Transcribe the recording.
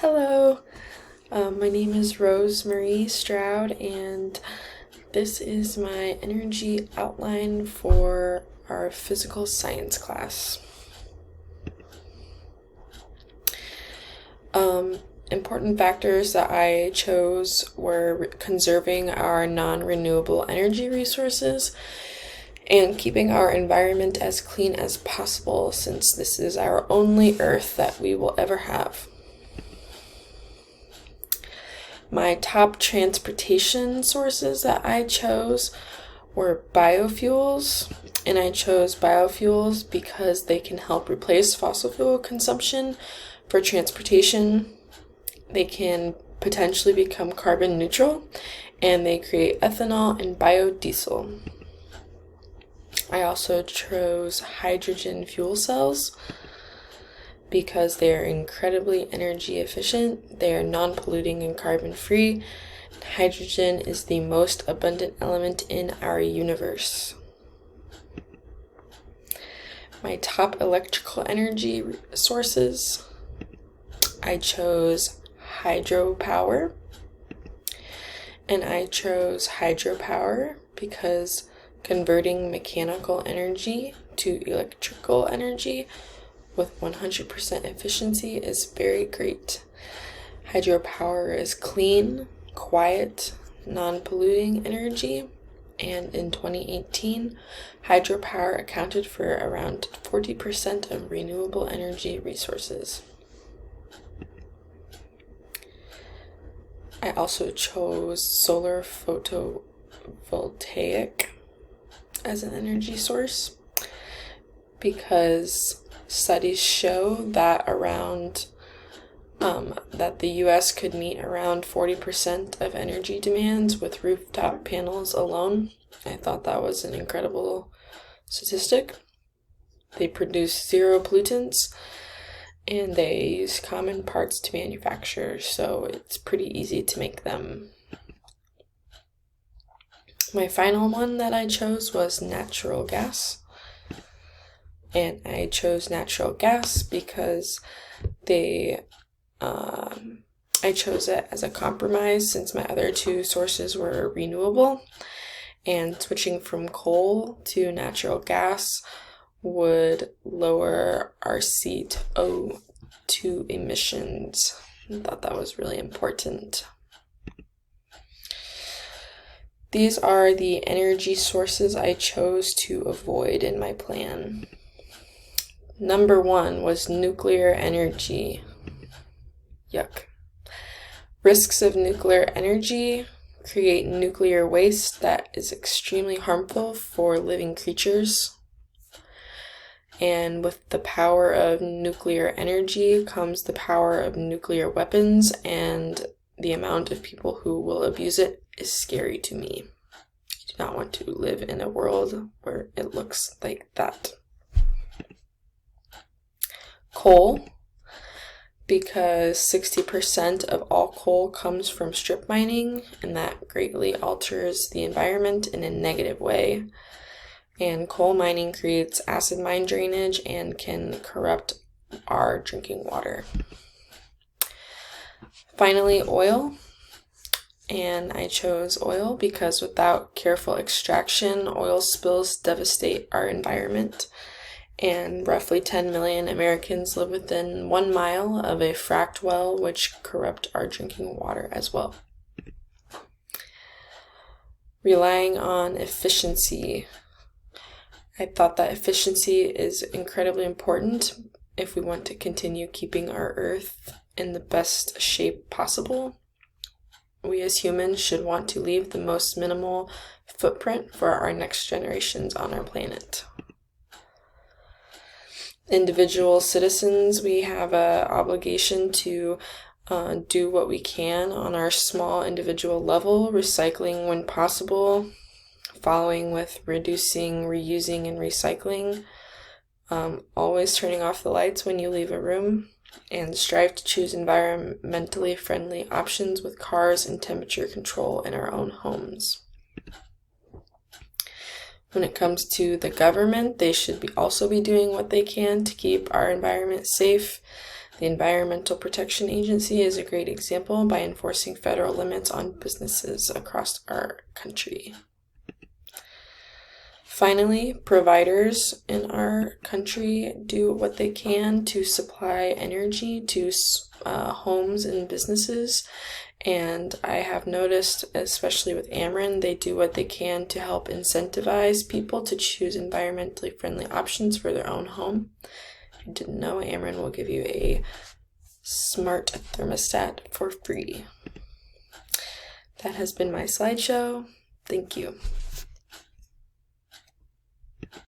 Hello, my name is Rose Marie Stroud, and this is my energy outline for our physical science class. Important factors that I chose were conserving our non-renewable energy resources and keeping our environment as clean as possible, since this is our only Earth that we will ever have. My top transportation sources that I chose were biofuels, and I chose biofuels because they can help replace fossil fuel consumption for transportation. They can potentially become carbon neutral, and they create ethanol and biodiesel. I also chose hydrogen fuel cells because they are incredibly energy efficient, they are non-polluting and carbon-free. Hydrogen is the most abundant element in our universe. My top electrical energy sources, I chose hydropower, and I chose hydropower because converting mechanical energy to electrical energy with 100% efficiency is very great. Hydropower is clean, quiet, non-polluting energy, and in 2018, hydropower accounted for around 40% of renewable energy resources. I also chose solar photovoltaic as an energy source because studies show that that the U.S. could meet around 40% of energy demands with rooftop panels alone. I thought that was an incredible statistic. They produce zero pollutants, and they use common parts to manufacture, so it's pretty easy to make them. My final one that I chose was natural gas. And I chose natural gas because I chose it as a compromise since my other two sources were renewable, and switching from coal to natural gas would lower our CO2 emissions. I thought that was really important. These are the energy sources I chose to avoid in my plan. Number 1 was nuclear energy. Yuck. Risks of nuclear energy create nuclear waste that is extremely harmful for living creatures. And with the power of nuclear energy comes the power of nuclear weapons, and the amount of people who will abuse it is scary to me. I do not want to live in a world where it looks like that. Coal, because 60% of all coal comes from strip mining, and that greatly alters the environment in a negative way. And coal mining creates acid mine drainage and can corrupt our drinking water. Finally, oil. And I chose oil because without careful extraction, oil spills devastate our environment. And roughly 10 million Americans live within 1 mile of a fracked well, which corrupt our drinking water as well. Relying on efficiency. I thought that efficiency is incredibly important if we want to continue keeping our Earth in the best shape possible. We as humans should want to leave the most minimal footprint for our next generations on our planet. Individual citizens, we have an obligation to do what we can on our small individual level, recycling when possible, following with reducing, reusing, and recycling, always turning off the lights when you leave a room, and strive to choose environmentally friendly options with cars and temperature control in our own homes. When it comes to the government, they should also be doing what they can to keep our environment safe. The The Environmental Protection Agency is a great example by enforcing federal limits on businesses across our country. Finally, providers in our country do what they can to supply energy to homes and businesses. And I have noticed, especially with Ameren, they do what they can to help incentivize people to choose environmentally friendly options for their own home. If you didn't know, Ameren will give you a smart thermostat for free. That has been my slideshow. Thank you.